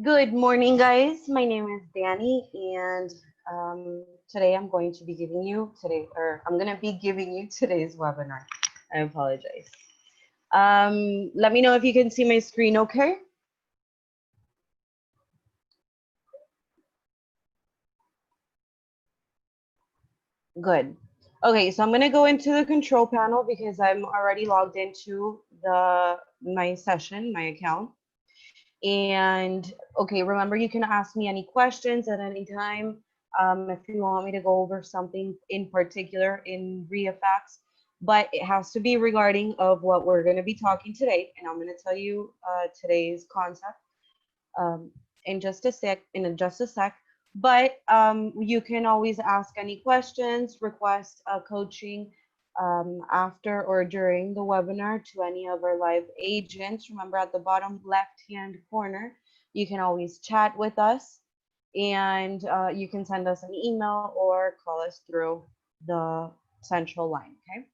Good morning, guys. My name is Danny, and today I'm going to be giving you I'm going to be giving you today's webinar. I apologize. Let me know if you can see my screen, okay? Good. Okay, so I'm going to go into the control panel because I'm already logged into my session, my account. And okay, remember you can ask me any questions at any time. If you want me to go over something in particular in REIFax, but it has to be regarding of what we're going to be talking today. And I'm going to tell you today's concept um, in just a sec. But you can always ask any questions, request coaching after or during the webinar to any of our live agents. Remember at the bottom left-hand corner, you can always chat with us and you can send us an email or call us through the central line, okay?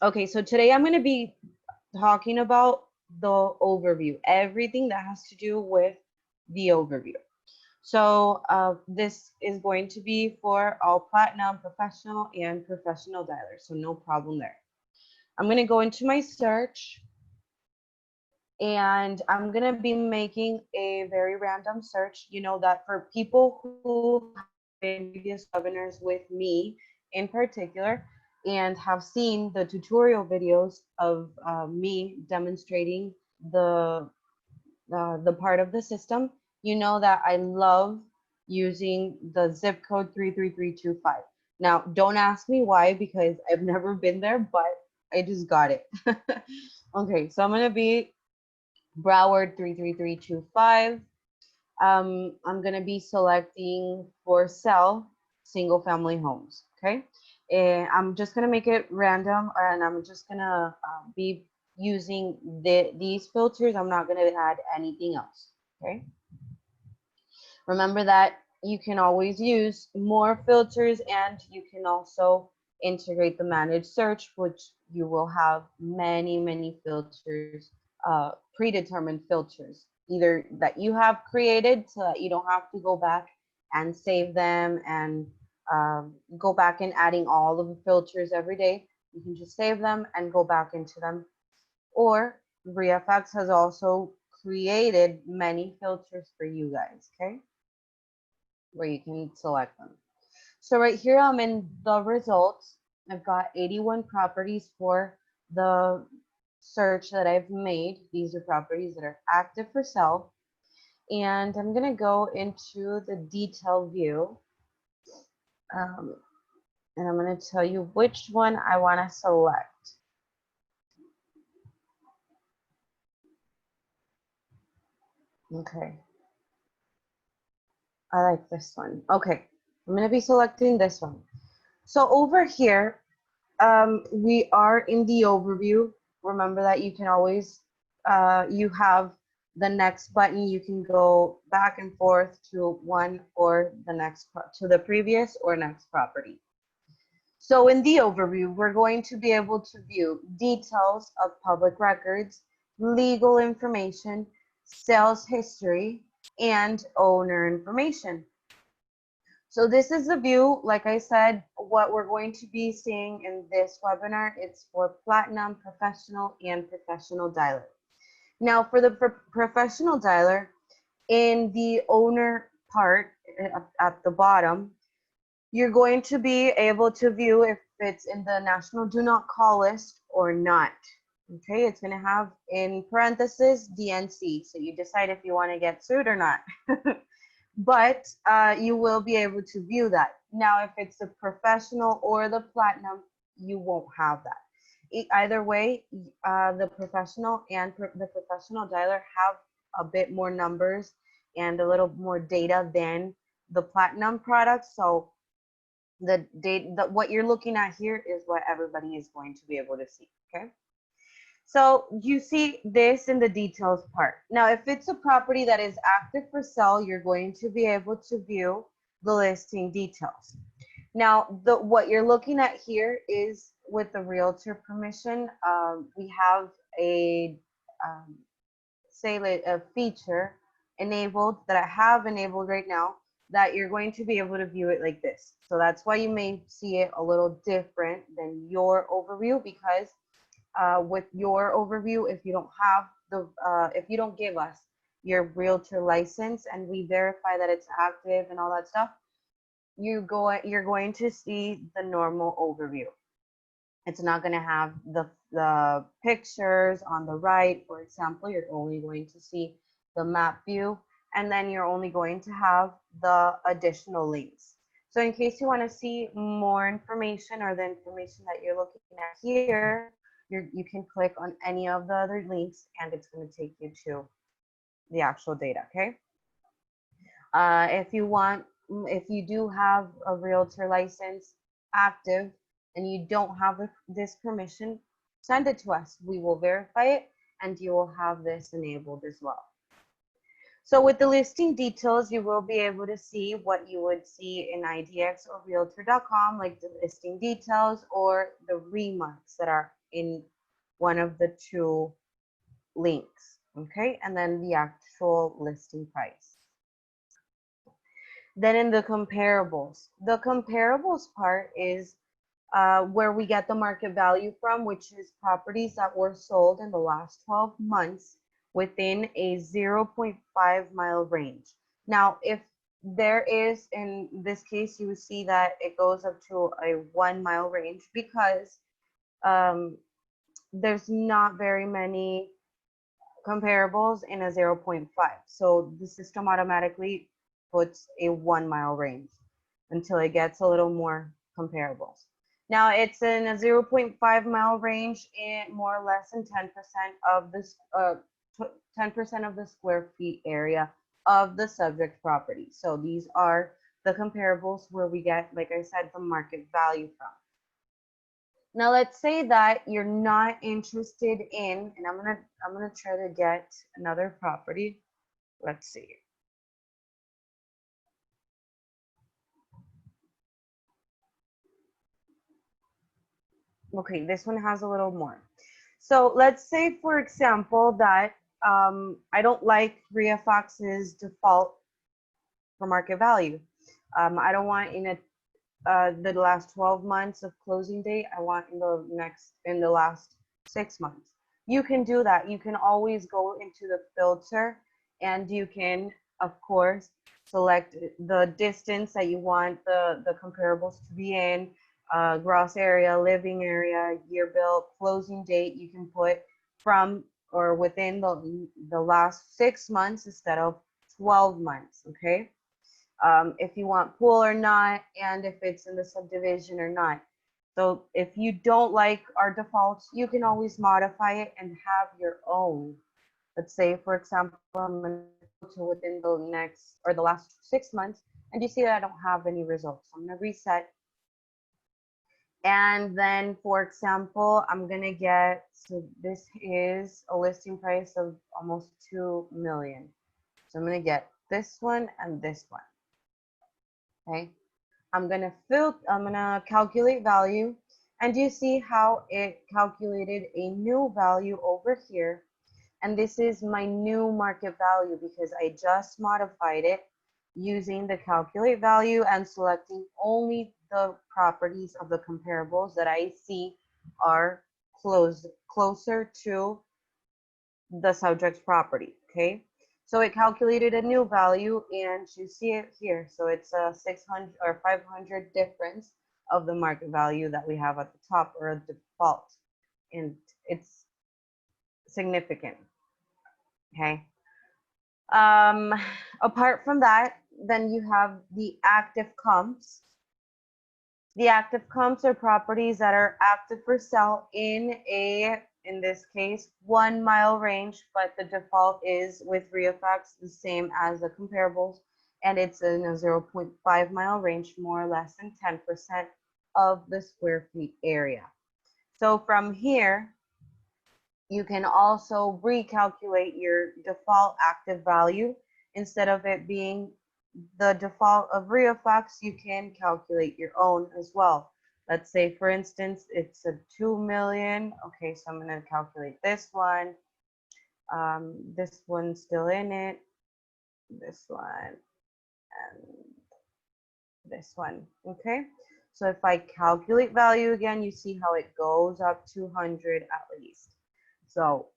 Okay, so today I'm going to be talking about the overview, everything that has to do with the overview. So this is going to be for all platinum, professional, and professional dialers, so no problem there. I'm going to go into my search, and I'm going to be making a very random search. You know that for people who have been previous webinars with me in particular and have seen the tutorial videos of me demonstrating the part of the system, you know that I love using the zip code 33325. Now, don't ask me why because I've never been there, but I just got it. Okay, so I'm going to be Broward 33325. I'm going to be selecting for sale single family homes. Okay. And I'm just going to make it random and I'm just going to be using these filters. I'm not going to add anything else. Okay. Remember that you can always use more filters and you can also integrate the managed search, which you will have many filters, predetermined filters, either that you have created so that you don't have to go back and save them and go back and adding all of the filters every day. You can just save them and go back into them. Or REIFax has also created many filters for you guys, okay? Where you can select them. So right here, I'm in the results. I've got 81 properties for the search that I've made. These are properties that are active for sale. And I'm going to go into the detail view. And I'm going to tell you which one I want to select. Okay. I like this one. Okay. I'm going to be selecting this one. So over here, we are in the overview. Remember that you can always, you have the next button. You can go back and forth to one or the next, to the previous or next property. So in the overview, we're going to be able to view details of public records, legal information, sales history, and owner information. So this is the view, like I said, what we're going to be seeing in this webinar. It's for platinum, professional, and professional dialer. Now for the professional dialer, in the owner part at the bottom, you're going to be able to view if it's in the national do not call list or not. Okay, it's going to have in parentheses DNC. So you decide if you want to get sued or not. But you will be able to view that. Now, if it's the professional or the platinum, you won't have that. Either way, the professional and the professional dialer have a bit more numbers and a little more data than the platinum product. So the data, what you're looking at here is what everybody is going to be able to see, okay? So you see this in the details part. Now, if it's a property that is active for sale, you're going to be able to view the listing details. Now, what you're looking at here is with the realtor permission. We have a let's say a feature enabled that I have enabled right now, that you're going to be able to view it like this. So that's why you may see it a little different than your overview, because with your overview, if you don't have if you don't give us your realtor license and we verify that it's active and all that stuff, you're going to see the normal overview. It's not going to have the pictures on the right, for example. You're only going to see the map view, and then you're only going to have the additional links. So in case you want to see more information or the information that you're looking at here, you can click on any of the other links and it's going to take you to the actual data, okay? If you do have a realtor license active and you don't have this permission, send it to us. We will verify it and you will have this enabled as well. So with the listing details, you will be able to see what you would see in IDX or realtor.com, like the listing details or the remarks that are in one of the two links, okay? And then the actual listing price. Then in the comparables part is where we get the market value from, which is properties that were sold in the last 12 months within a 0.5 mile range. Now, if there is, in this case, you see that it goes up to a 1 mile range because there's not very many comparables in a 0.5. So the system automatically puts a 1 mile range until it gets a little more comparables. Now it's in a 0.5 mile range in more or less than 10% of this 10% of the square feet area of the subject property. So these are the comparables where we get, like I said, the market value from. Now let's say that you're not interested in, and I'm gonna try to get another property. Let's see. Okay, this one has a little more. So let's say, for example, that I don't like REIFax's default for market value. I don't want in the last 12 months of closing date. I want in the last 6 months. You can do that. You can always go into the filter and you can, of course, select the distance that you want the comparables to be in, gross area, living area, year built, closing date. You can put from or within the last 6 months instead of 12 months, okay? If you want pool or not, and if it's in the subdivision or not. So if you don't like our defaults, you can always modify it and have your own. Let's say, for example, I'm going to go to within the next or the last 6 months, and you see that I don't have any results. So I'm going to reset. And then, for example, I'm going to get, so this is a listing price of almost 2 million. So I'm going to get this one and this one. Okay, I'm gonna calculate value, and you see how it calculated a new value over here, and this is my new market value because I just modified it using the calculate value and selecting only the properties of the comparables that I see are closer to the subject's property. Okay, so it calculated a new value, and you see it here. So it's a 600 or 500 difference of the market value that we have at the top, or a default, and it's significant. Okay. Apart from that, then you have the active comps. The active comps are properties that are active for sale in this case, 1 mile range, but the default is with REIFax the same as the comparables, and it's in a 0.5 mile range, more or less than 10% of the square feet area. So from here, you can also recalculate your default active value. Instead of it being the default of REIFax, you can calculate your own as well. Let's say, for instance, it's a 2 million. Okay, so I'm going to calculate this one. This one's still in it, this one, and this one, okay? So if I calculate value again, you see how it goes up 200 at least. So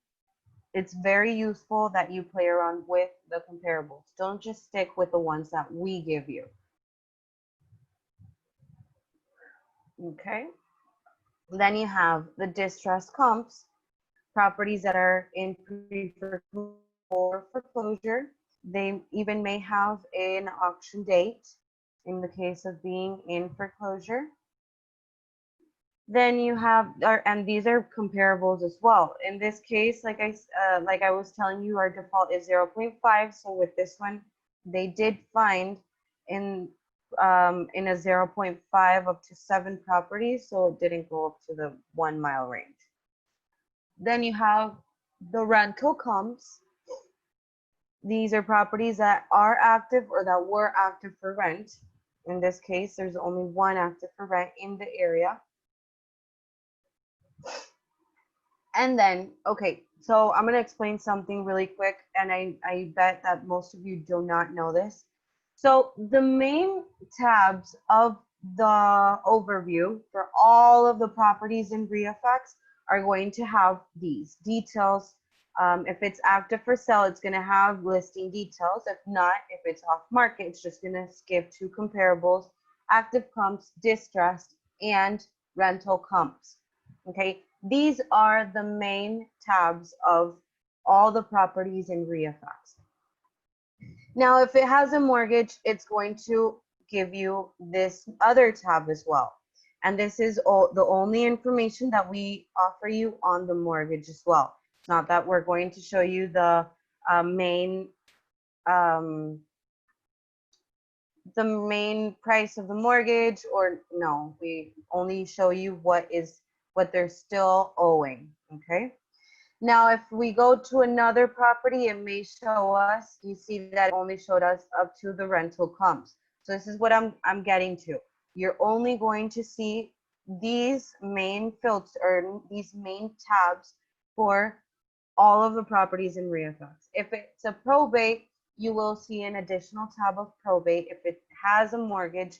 it's very useful that you play around with the comparables. Don't just stick with the ones that we give you. Okay. Then you have the distressed comps, properties that are in pre-foreclosure or foreclosure. They even may have an auction date in the case of being in foreclosure. Then you have, and these are comparables as well. In this case, like I was telling you, our default is 0.5. So with this one, they did find in a 0.5 up to 7 properties, so it didn't go up to the 1 mile range. Then you have the rental comps. These are properties that are active or that were active for rent. In this case, there's only one active for rent in the area. And then, okay, so I'm going to explain something really quick, and I bet that most of you do not know this. So the main tabs of the overview for all of the properties in REIFax are going to have these details. If it's active for sale, it's going to have listing details. If not, if it's off market, it's just going to skip to comparables, active comps, distressed, and rental comps. Okay, these are the main tabs of all the properties in REIFax. Now, if it has a mortgage, it's going to give you this other tab as well. And this is the only information that we offer you on the mortgage as well. It's not that we're going to show you the main price of the mortgage, or no, we only show you what they're still owing. Okay. Now, if we go to another property, it may show us, you see that it only showed us up to the rental comps. So this is what I'm getting to. You're only going to see these main filters, or these main tabs for all of the properties in REIFax. If it's a probate, you will see an additional tab of probate. If it has a mortgage,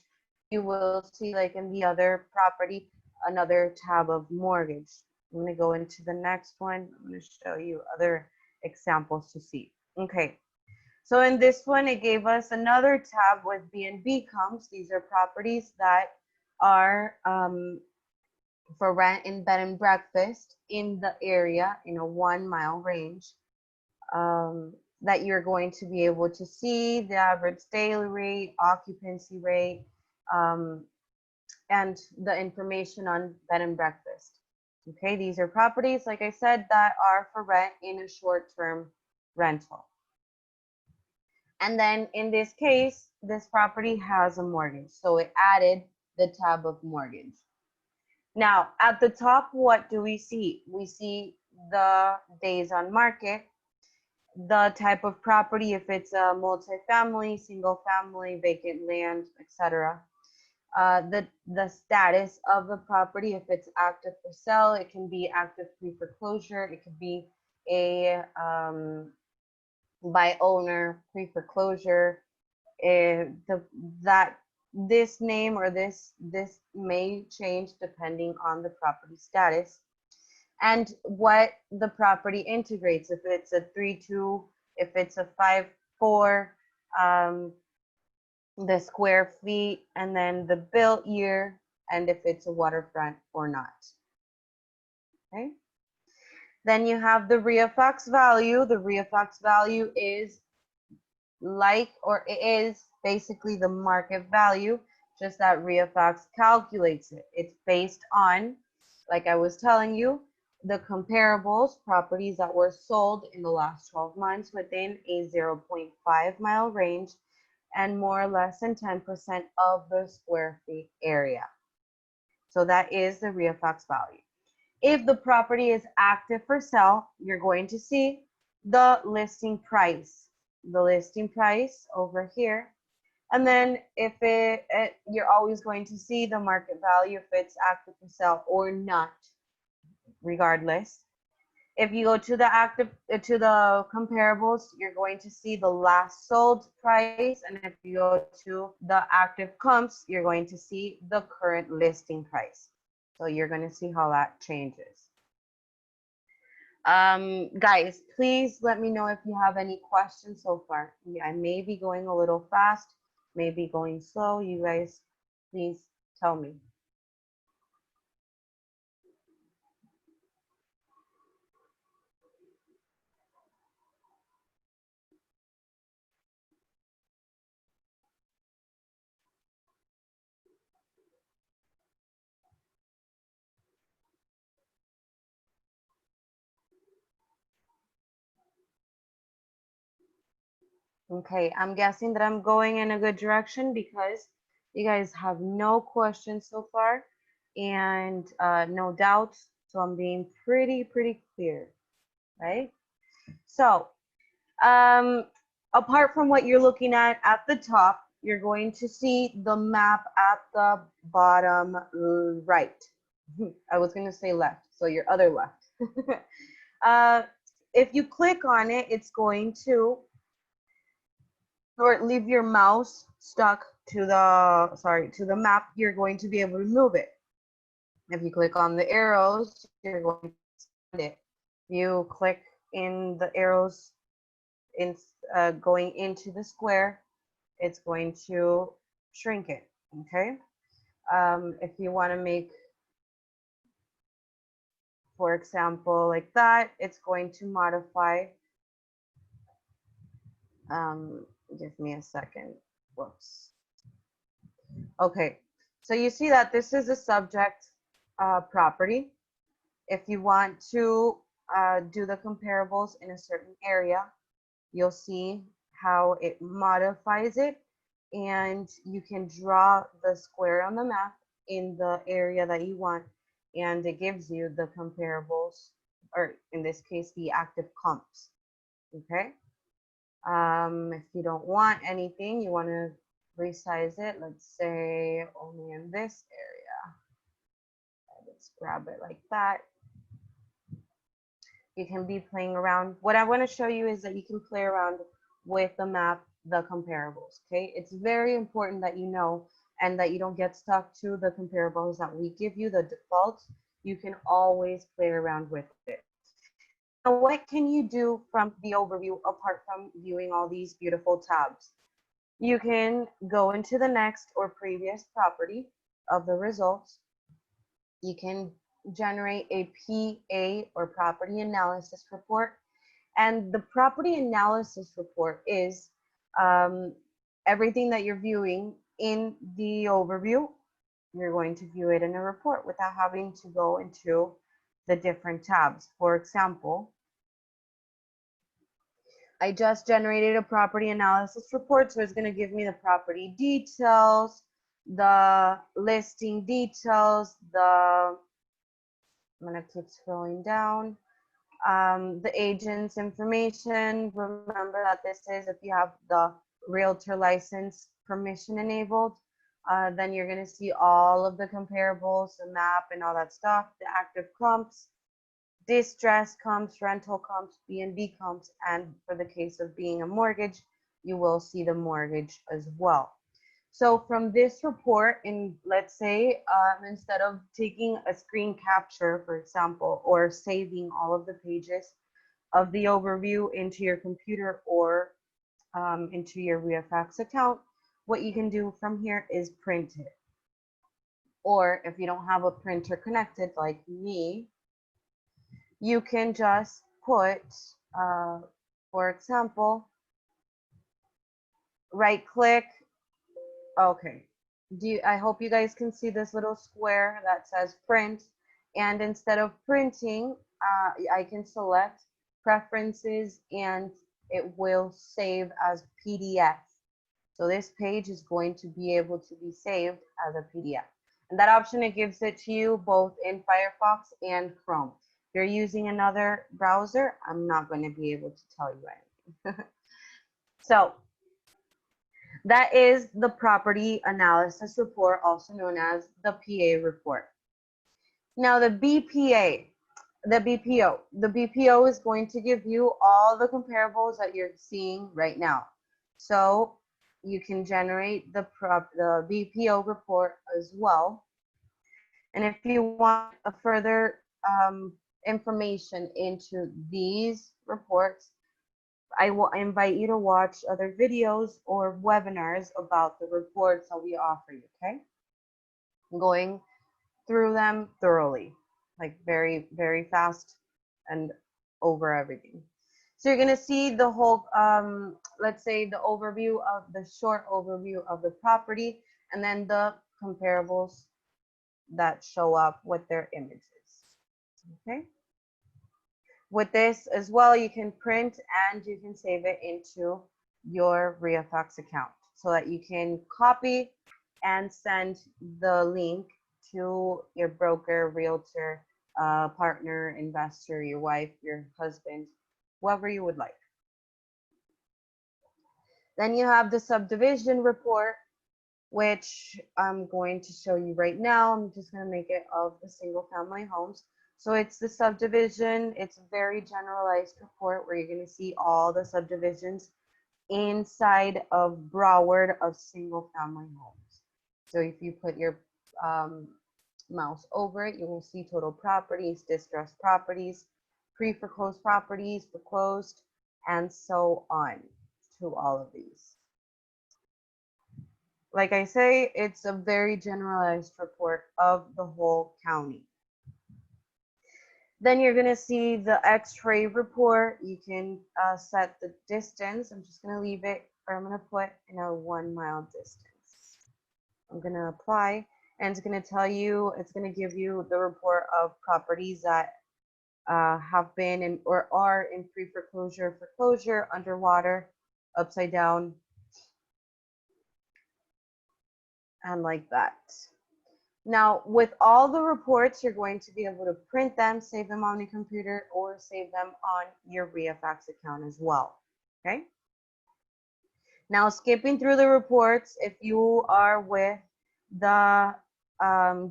you will see, like in the other property, another tab of mortgage. I'm going to go into the next one. I'm going to show you other examples to see. Okay. So in this one, it gave us another tab with B&B comps. These are properties that are for rent in bed and breakfast in the area in a 1 mile range, that you're going to be able to see the average daily rate, occupancy rate, and the information on bed and breakfast. Okay, these are properties, like I said, that are for rent in a short-term rental. And then in this case, this property has a mortgage, so it added the tab of mortgage. Now, at the top, what do we see? We see the days on market, the type of property, if it's a multifamily, single family, vacant land, etc. The status of the property, if it's active for sale, it can be active pre-foreclosure, it could be a by owner pre-foreclosure. This name or this may change depending on the property status and what the property integrates. If it's a 3-2, if it's a 5-4, the square feet, and then the built year, and if it's a waterfront or not. Okay. Then you have the REIFax value. The REIFax value is it is basically the market value, just that REIFax calculates it. It's based on, like I was telling you, the comparables, properties that were sold in the last 12 months within a 0.5 mile range and more or less than 10% of the square feet area. So that is the REIFax value. If the property is active for sale, you're going to see the listing price. The listing price over here. And then if you're always going to see the market value if it's active for sale or not, regardless. If you go to the to the comparables, you're going to see the last sold price. And if you go to the active comps, you're going to see the current listing price. So you're going to see how that changes. Guys, please let me know if you have any questions so far. Yeah, I may be going a little fast, maybe going slow. You guys, please tell me. Okay, I'm guessing that I'm going in a good direction because you guys have no questions so far and no doubts. So I'm being pretty clear, right? So apart from what you're looking at the top, you're going to see the map at the bottom right. I was going to say left, so your other left. If you click on it, it's going to, or leave your mouse stuck to the, sorry, to the map, you're going to be able to move it. If you click on the arrows, you're going to expand it. You click in the arrows in going into the square, it's going to shrink it, okay? If you want to make, for example, like that, it's going to modify. Give me a second. Whoops. Okay, so you see that this is a subject property. If you want to do the comparables in a certain area, you'll see how it modifies it, and you can draw the square on the map in the area that you want, and it gives you the comparables, or in this case, the active comps, okay? If you don't want anything, you want to resize it, let's say only in this area. Let's grab it like that. You can be playing around. What I want to show you is that you can play around with the map, the comparables, okay? It's very important that you know and that you don't get stuck to the comparables that we give you, the default. You can always play around with it. Now, what can you do from the overview apart from viewing all these beautiful tabs? You can go into the next or previous property of the results. You can generate a PA, or property analysis report. And the property analysis report is everything that you're viewing in the overview. You're going to view it in a report without having to go into the different tabs. For example, I just generated a property analysis report, so it's going to give me the property details, the listing details, I'm going to keep scrolling down, the agent's information. Remember that this is if you have the realtor license permission enabled, then you're going to see all of the comparables, the map and all that stuff, the active comps, distress comps, rental comps, B&B comps, and for the case of being a mortgage, you will see the mortgage as well. So from this report, in let's say instead of taking a screen capture, for example, or saving all of the pages of the overview into your computer or into your REIFax account, what you can do from here is print it. Or if you don't have a printer connected like me, you can just put, for example, right click. Okay. I hope you guys can see this little square that says print. And instead of printing, I can select preferences and it will save as PDF. So this page is going to be able to be saved as a PDF. And that option, it gives it to you both in Firefox and Chrome. If you're using another browser, I'm not going to be able to tell you anything. So that is the property analysis report, also known as the PA report. Now the BPA, The BPO. The BPO is going to give you all the comparables that you're seeing right now. So you can generate the BPO report as well. And if you want a further information into these reports, I will invite you to watch other videos or webinars about the reports that we offer you, okay? I'm going through them thoroughly, like very, very fast and over everything. So you're gonna see the whole, let's say the overview of the short overview of the property, and then the comparables that show up with their images, okay? With this as well, you can print and you can save it into your REIFax account so that you can copy and send the link to your broker, realtor, partner, investor, your wife, your husband, whoever you would like. Then you have the subdivision report, which I'm going to show you right now. I'm just going to make it of the single family homes. So it's the subdivision. It's a very generalized report where you're going to see all the subdivisions inside of Broward of single family homes. So if you put your mouse over it, you will see total properties, distressed properties, pre-foreclosed properties, foreclosed, and so on to all of these. Like I say, it's a very generalized report of the whole county. Then you're gonna see the X-ray report. You can set the distance. I'm just gonna leave it, or I'm gonna put in a 1 mile distance. I'm gonna apply, and it's gonna tell you, it's gonna give you the report of properties that have been in or are in pre-foreclosure, foreclosure, underwater, upside down, and like that. Now, with all the reports, you're going to be able to print them, save them on your computer, or save them on your REIFax account as well, okay? Now, skipping through the reports, if you are with the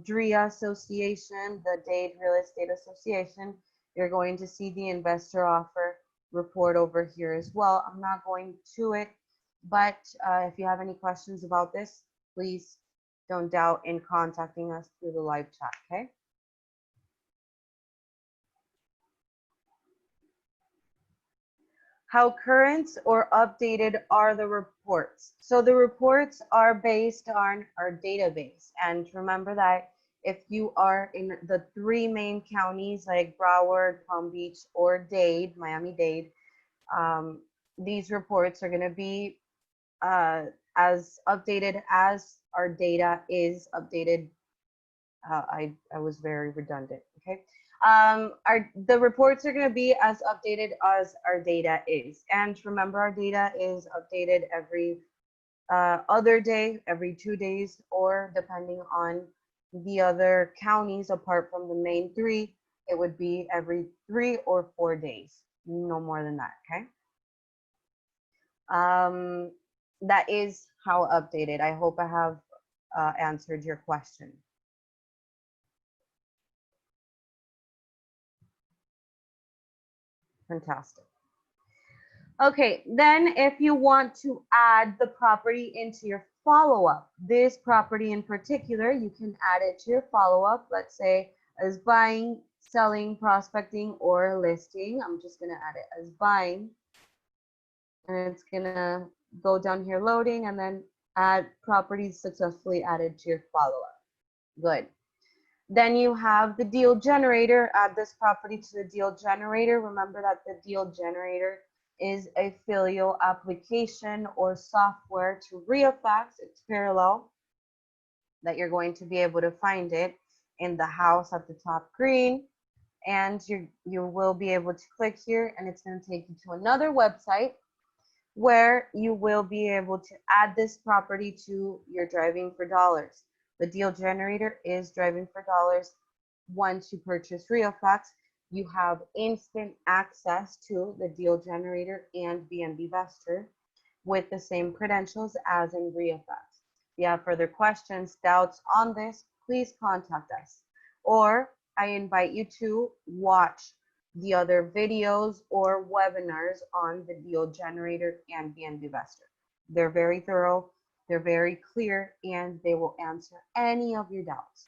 DREA Association, the Dade Real Estate Association, you're going to see the investor offer report over here as well. I'm not going to it, but if you have any questions about this, please don't doubt in contacting us through the live chat, okay? How current or updated are the reports? So the reports are based on our database. And remember that if you are in the 3 main counties like Broward, Palm Beach, or Dade, Miami-Dade, these reports are going to be as updated as our data is updated. I was very redundant, okay? The reports are going to be as updated as our data is. And remember, our data is updated every other day, every 2 days, or depending on the other counties apart from the main 3, it would be every 3 or 4 days, no more than that, okay? That is how updated. I hope I have answered your question. Fantastic. Okay, then if you want to add the property into your follow-up, this property in particular, you can add it to your follow-up, let's say as buying, selling, prospecting, or listing. I'm just gonna add it as buying. And it's gonna go down here loading and then add properties successfully added to your follow-up. Good. Then you have the deal generator. Add this property to the deal generator. Remember that the deal generator is a filial application or software to REIFax. It's parallel that you're going to be able to find it in the house at the top green. And you will be able to click here and it's going to take you to another website where you will be able to add this property to your Driving for Dollars. The deal generator is Driving for Dollars. Once you purchase REIFax, you have instant access to the deal generator and BNB Investor with the same credentials as in REIFax. If you have further questions, doubts on this, please contact us. Or I invite you to watch the other videos or webinars on the deal generator and BNB investor. They're very thorough, they're very clear, and they will answer any of your doubts.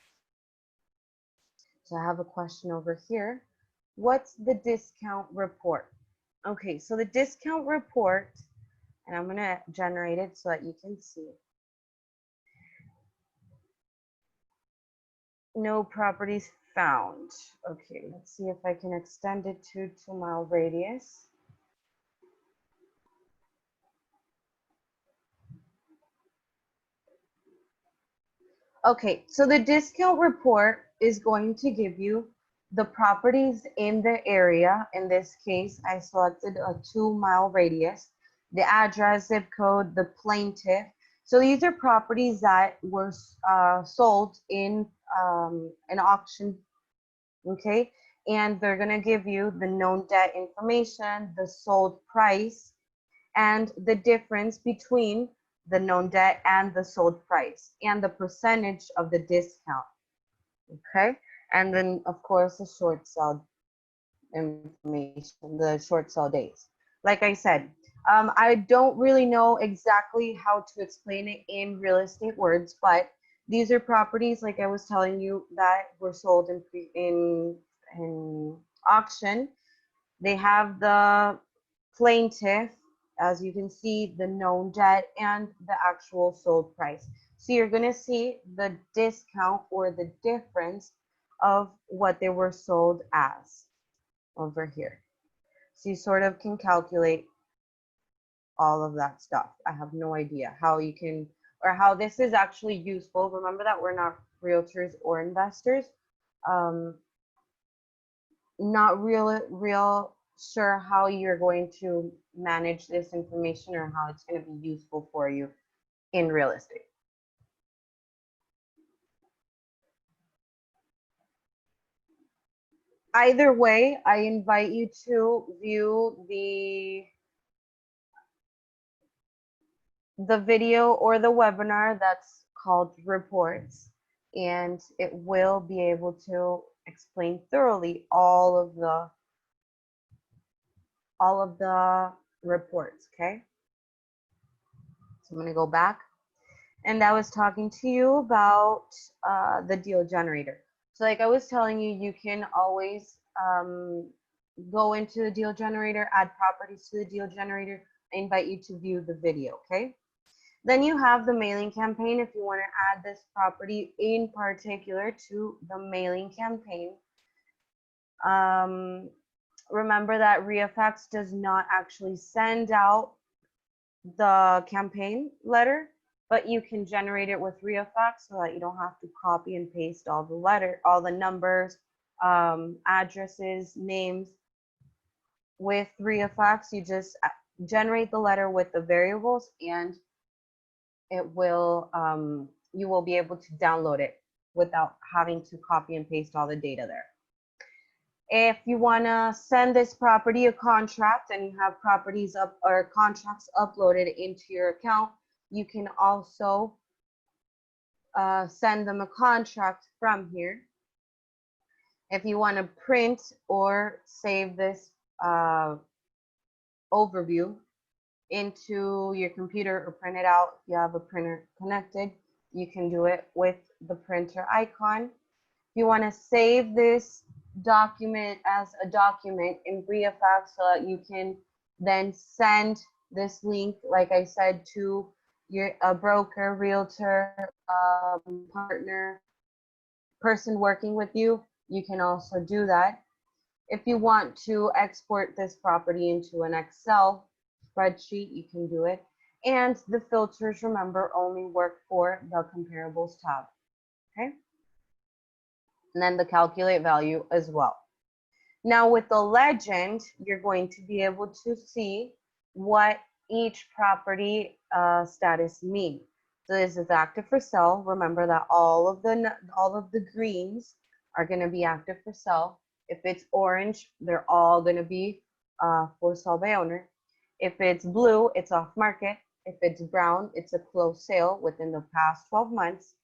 So I have a question over here. What's the discount report? Okay, so the discount report, and I'm gonna generate it so that you can see. No properties found. Okay, let's see if I can extend it to 2-mile radius. Okay, so the discount report is going to give you the properties in the area. In this case, I selected a 2-mile radius, the address, zip code, the plaintiff. So these are properties that were sold in an auction, okay? And they're gonna give you the known debt information, the sold price, and the difference between the known debt and the sold price, and the percentage of the discount, okay? And then, of course, the short sale information, the short sale days. Like I said, I don't really know exactly how to explain it in real estate words, but these are properties, like I was telling you, that were sold in auction. They have the plaintiff, as you can see, the known debt, and the actual sold price. So you're going to see the discount or the difference of what they were sold as over here. So you sort of can calculate all of that stuff. I have no idea how you can, or how this is actually useful. Remember that we're not realtors or investors. Not real sure how you're going to manage this information or how it's going to be useful for you in real estate. Either way, I invite you to view the video or the webinar that's called reports, and it will be able to explain thoroughly all of the reports, okay? So I'm going to go back, and I was talking to you about the deal generator. So like I was telling you, you can always go into the deal generator, add properties to the deal generator. I invite you to view the video, okay? Then you have the mailing campaign. If you want to add this property in particular to the mailing campaign, remember that REIFax does not actually send out the campaign letter, but you can generate it with REIFax so that you don't have to copy and paste all the numbers, addresses, names. With REIFax, you just generate the letter with the variables, and it will you will be able to download it without having to copy and paste all the data there. If you want to send this property a contract and you have properties up or contracts uploaded into your account, you can also send them a contract from here. If you want to print or save this overview into your computer or print it out, if you have a printer connected, you can do it with the printer icon. If you want to save this document as a document in REIFax so that you can then send this link, like I said, to a broker, realtor, partner, person working with you, you can also do that. If you want to export this property into an Excel spreadsheet, you can do it. And the filters, remember, only work for the comparables tab, okay? And then the calculate value as well. Now with the legend, you're going to be able to see what each property status means. So this is active for sale. Remember that all of the greens are going to be active for sale. If it's orange, they're all going to be for sale by owner. If it's blue, it's off market. If it's brown, it's a closed sale within the past 12 months.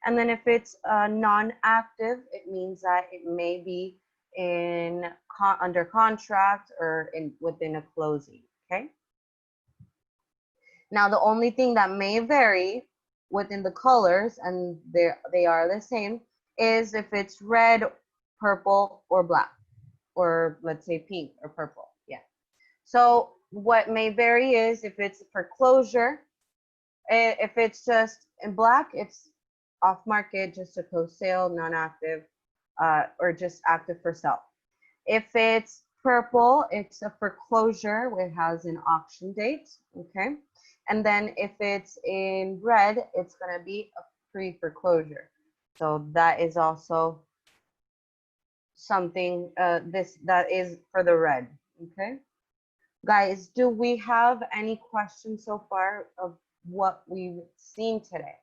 And then if it's non-active, it means that it may be under contract or within a closing, okay? Now, the only thing that may vary within the colors, and they are the same, is if it's red, purple, or black, or let's say pink or purple, yeah. So what may vary is if it's foreclosure, if it's just in black, it's off market, just a closed sale, non-active, or just active for sale. If it's purple, it's a foreclosure, it has an auction date, okay? And then if it's in red, it's gonna be a pre-foreclosure. So that is also something, that is for the red, okay? Guys, do we have any questions so far of what we've seen today?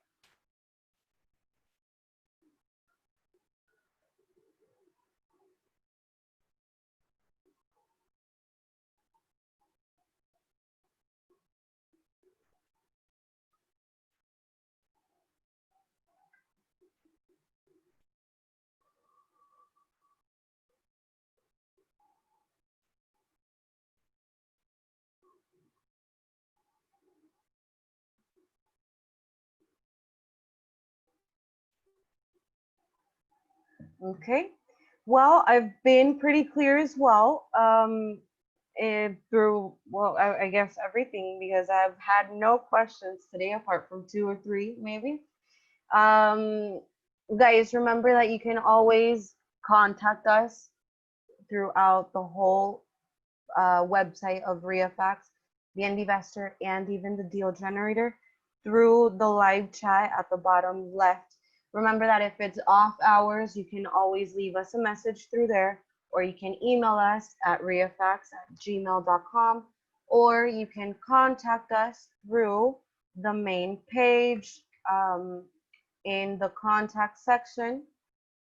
Okay, well, I've been pretty clear as well, through, well, I guess everything, because I've had no questions today apart from 2 or 3 maybe. Guys, remember that you can always contact us throughout the whole website of REIFax, the end investor, and even the deal generator through the live chat at the bottom left. Remember that if it's off hours, you can always leave us a message through there, or you can email us at reifax@gmail.com, or you can contact us through the main page in the contact section.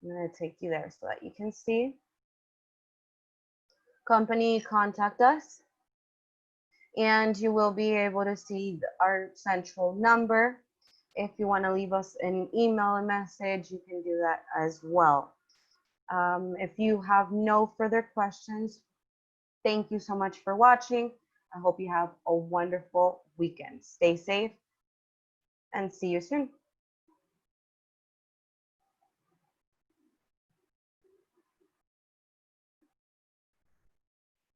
I'm going to take you there so that you can see. Company, contact us, and you will be able to see our central number. If you want to leave us an email or message, you can do that as well. If you have no further questions, thank you so much for watching. I hope you have a wonderful weekend. Stay safe and see you soon.